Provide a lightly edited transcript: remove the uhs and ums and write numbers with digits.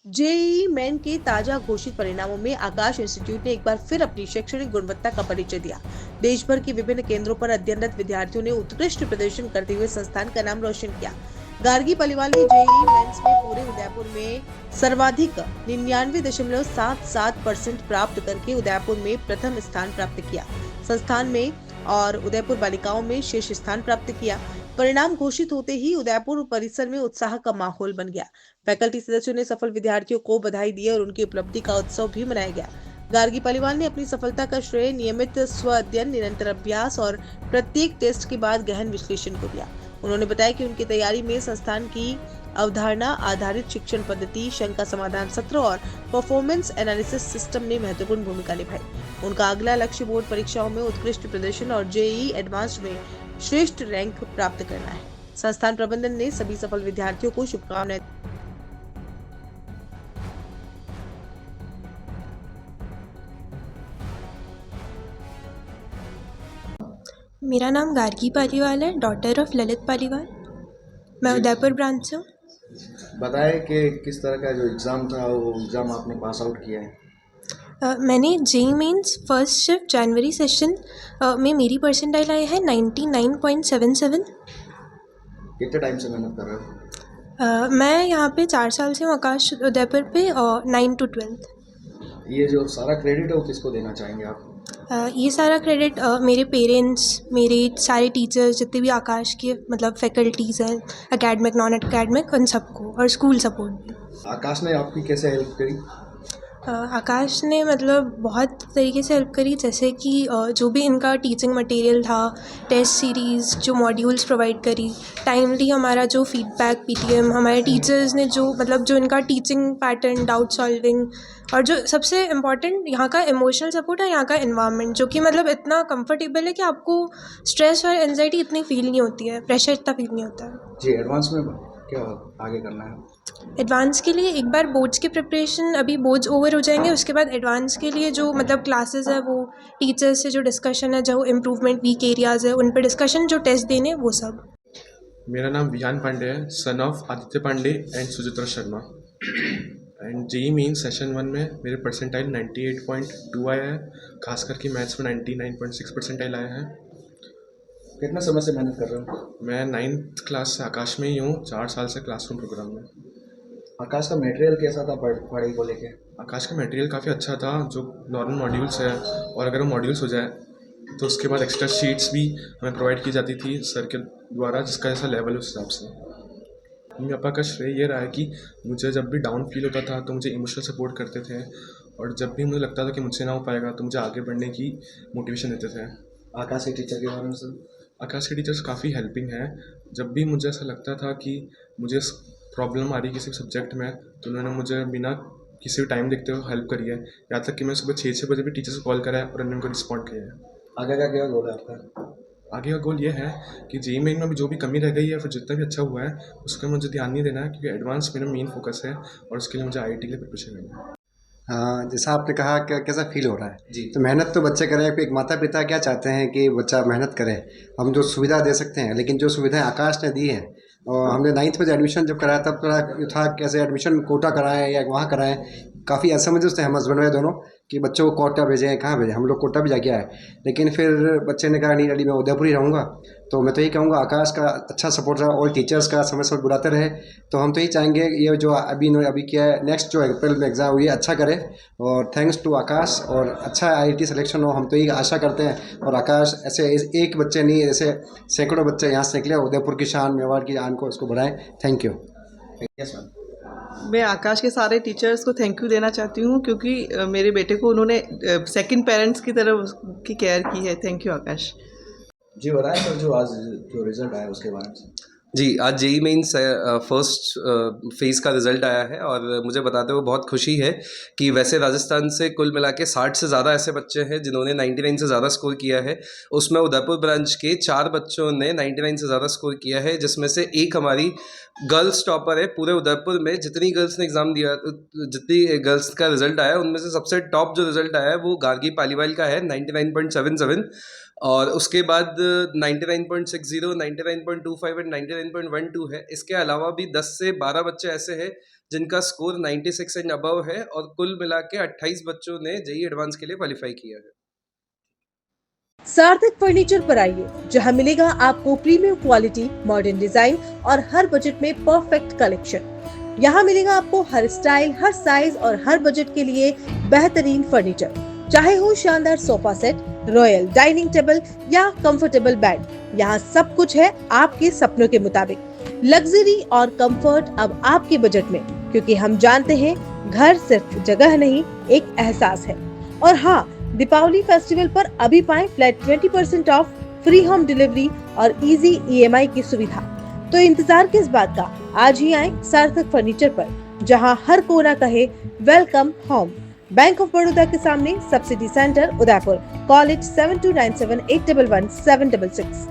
JEE main के ताजा घोषित परिणामों में आकाश इंस्टीट्यूट ने एक बार फिर अपनी शैक्षणिक गुणवत्ता का परिचय दिया। देश भर के विभिन्न केंद्रों पर अध्ययनरत विद्यार्थियों ने उत्कृष्ट प्रदर्शन करते हुए संस्थान का नाम रोशन किया। गार्गी पलिवाल ने जेईई मेंस में पूरे उदयपुर में सर्वाधिक 99.77% प्राप्त करके उदयपुर में प्रथम स्थान प्राप्त किया। संस्थान में और उदयपुर बालिकाओं में शीर्ष स्थान प्राप्त किया। परिणाम घोषित होते ही उदयपुर परिसर में उत्साह का माहौल बन गया। फैकल्टी सदस्यों ने सफल विद्यार्थियों को बधाई दी और उनकी उपलब्धि का उत्सव भी मनाया गया। गार्गी पलिवाल ने अपनी सफलता का श्रेय नियमित स्व अध्ययन, निरंतर अभ्यास और प्रत्येक टेस्ट के बाद गहन विश्लेषण को दिया। उन्होंने बताया कि उनकी तैयारी में संस्थान की अवधारणा आधारित शिक्षण पद्धति, शंका समाधान सत्र और परफॉर्मेंस एनालिसिस सिस्टम ने महत्वपूर्ण भूमिका निभाई। उनका अगला लक्ष्य बोर्ड परीक्षाओं में उत्कृष्ट प्रदर्शन और जेईई एडवांस्ड में श्रेष्ठ रैंक प्राप्त करना है। संस्थान प्रबंधन ने सभी सफल विद्यार्थियों को शुभकामनाएं। मेरा नाम गार्गी पालीवाल है, डॉटर ऑफ ललित पालीवाल। मैं जी। उदयपुर ब्रांच से हूँ। बताएं कि किस तरह का जो एग्ज़ाम था वो एग्ज़ाम आपने पास आउट किया है। मैंने जेईई मेंस फर्स्ट शिफ्ट जनवरी सेशन में मेरी परसेंटाइल आई है 99.77। कितने टाइम से मेहनत कर रहे हो? मैं यहाँ पे 4 साल से हूँ आकाश उदयपुर पे, और 9 to 12। ये जो सारा क्रेडिट है वो किसको देना चाहेंगे आप? ये सारा क्रेडिट मेरे पेरेंट्स, मेरे सारे टीचर्स, जितने भी आकाश के मतलब फैकल्टीज़ हैं, एकेडमिक नॉन एकेडमिक, उन सबको, और स्कूल सपोर्ट भी। आकाश ने आपकी कैसे हेल्प करी? आकाश ने मतलब बहुत तरीके से हेल्प करी, जैसे कि जो भी इनका टीचिंग मटेरियल था, टेस्ट सीरीज़, जो मॉड्यूल्स प्रोवाइड करी, टाइमली हमारा जो फीडबैक, पीटीएम, हमारे टीचर्स ने जो मतलब जो इनका टीचिंग पैटर्न, डाउट सॉल्विंग, और जो सबसे इम्पॉर्टेंट यहाँ का इमोशनल सपोर्ट है, यहाँ का इन्वायरमेंट, जो कि मतलब इतना कंफर्टेबल है कि आपको स्ट्रेस और एंजाइटी इतनी फील नहीं होती है, प्रेशर इतना फील नहीं होता है। जी, एडवांस में क्या आगे करना है? एडवांस के लिए एक बार बोर्ड्स की प्रिपरेशन, अभी बोर्ड्स ओवर हो जाएंगे, उसके बाद एडवांस के लिए जो मतलब क्लासेस है, वो टीचर्स से जो डिस्कशन है, जो इम्प्रूवमेंट वीक एरियाज़ है उन पर डिस्कशन, जो टेस्ट देने, वो सब। मेरा नाम विहान पांडे है, son of Aditya Pandey and Suchitra Sharma. And JEE Main session 1 में मेरे परसेंटाइल 98.2 आया है, खास करके मैथ्स में 99.6 परसेंटाइल आया है। कितना समय से मेहनत कर रहे हो? मैं 9th क्लास से आकाश में ही हूँ, 4 साल से क्लासरूम प्रोग्राम में। आकाश का मटेरियल कैसा था पढ़ाई को लेके? आकाश का मटेरियल काफ़ी अच्छा था, जो नॉर्मल मॉड्यूल्स है, और अगर वो मॉड्यूल्स हो जाए तो उसके बाद एक्स्ट्रा शीट्स भी हमें प्रोवाइड की जाती थी सर के द्वारा, जिसका जैसा लेवल है उस हिसाब से। मम्मी पापा का श्रेय ये रहा है कि मुझे जब भी डाउन फील होता था तो मुझे इमोशनल सपोर्ट करते थे, और जब भी मुझे लगता था कि मुझसे ना हो पाएगा तो मुझे आगे बढ़ने की मोटिवेशन देते थे। आकाश के टीचर के बारे में सर? आकाश के टीचर्स काफ़ी हेल्पिंग हैं। जब भी मुझे ऐसा लगता था कि मुझे प्रॉब्लम आ रही किसी सब्जेक्ट में, तो उन्होंने मुझे बिना किसी भी टाइम देखते हुए हेल्प करी है। यहाँ तक कि मैं सुबह 6 बजे भी टीचर से कॉल करा है और उन्होंने उनको रिस्पॉन्ड किया है। आगे का क्या गोल है आपका? आगे का गोल ये है कि जेईई मेन में भी जो भी कमी रह गई है, फिर जितना भी अच्छा हुआ है उसका मुझे ध्यान नहीं देना है, क्योंकि एडवांस मेरा मेन फोकस है और उसके लिए मुझे आईआईटी के लिए प्रिपरेशन करना है। हाँ, जैसा आपने कहा कि कैसा फील हो रहा है जी। तो मेहनत तो बच्चे करें, फिर एक माता पिता क्या चाहते हैं कि बच्चा मेहनत करे। हम जो सुविधा दे सकते हैं, लेकिन जो सुविधाएं आकाश ने दी हैं, और हमने 9th में जो एडमिशन जब कराया तब थोड़ा ये था कैसे एडमिशन कोटा कराएं या वहाँ कराएं, काफ़ी असमंजस थे हम हस्बैंड वाइफ दोनों कि बच्चों को कोटा भेजें, कहाँ भेजें। हम लोग कोटा भी जाके आए, लेकिन फिर बच्चे ने कहा नहीं डैडी मैं उदयपुर ही रहूँगा। तो मैं तो यही कहूँगा आकाश का अच्छा सपोर्ट रहा, और टीचर्स का समय समय बुलाते रहे। तो हम तो यही चाहेंगे ये जो अभी इन्होंने अभी किया है, नेक्स्ट जो अप्रैल में एग्ज़ाम हुई है अच्छा करे, और थैंक्स टू आकाश, और अच्छा आईआईटी सिलेक्शन हो, हम तो यही आशा करते हैं। और आकाश ऐसे एक बच्चे नहीं, ऐसे सैकड़ों बच्चे यहाँ से निकले, उदयपुर की शान, मेवाड़ की शान को इसको बढ़ाएं। Thank you. Yes ma'am. मैं आकाश के सारे टीचर्स को थैंक यू देना चाहती हूँ, क्योंकि मेरे बेटे को उन्होंने सेकंड पेरेंट्स की तरह उसकी केयर की है। थैंक यू आकाश। जी, बताएं सर जो आज जो रिजल्ट आया उसके बारे में। जी, आज जेईई मेंस फर्स्ट फेज़ का रिज़ल्ट आया है, और मुझे बताते हुए बहुत खुशी है कि वैसे राजस्थान से कुल मिला के 60 से ज़्यादा ऐसे बच्चे हैं जिन्होंने 99 से ज़्यादा स्कोर किया है। उसमें उदयपुर ब्रांच के 4 बच्चों ने 99 से ज़्यादा स्कोर किया है, जिसमें से एक हमारी गर्ल्स टॉपर है। पूरे उदयपुर में जितनी गर्ल्स ने एग्ज़ाम दिया, जितनी गर्ल्स का रिज़ल्ट आया, उनमें से सबसे टॉप जो रिज़ल्ट आया है वो गार्गी पालीवाल का है, 99.77। और उसके बाद 99.60, 99.25 एंड 99.12 है। इसके अलावा भी 10 से 12 बच्चे ऐसे हैं जिनका स्कोर 96 एंड अबव है और कुल मिला के 28 बच्चों ने जेईई एडवांस के लिए क्वालिफाई किया है। सार्थक फर्नीचर पर आइए, जहां मिलेगा आपको प्रीमियम क्वालिटी, मॉडर्न डिजाइन और हर बजट में परफेक्ट कलेक्शन। यहाँ मिलेगा आपको हर स्टाइल, हर साइज और हर बजट के लिए बेहतरीन फर्नीचर, चाहे हो शानदार sofa set, royal dining table या कंफर्टेबल बेड। यहाँ सब कुछ है आपके सपनों के मुताबिक। लग्जरी और कंफर्ट अब आपके बजट में, क्योंकि हम जानते हैं घर सिर्फ जगह नहीं, एक एहसास है। और हाँ, दीपावली फेस्टिवल पर अभी पाएं flat 20% of, free home delivery और इजी EMI की सुविधा। तो इंतजार किस बात का, आज ही आए सार्थक फर्नीचर पर, जहां हर कोना कहे welcome home. Bank of Baroda के सामने, सब्सिडी सेंटर, उदयपुर। कॉल 7297811766।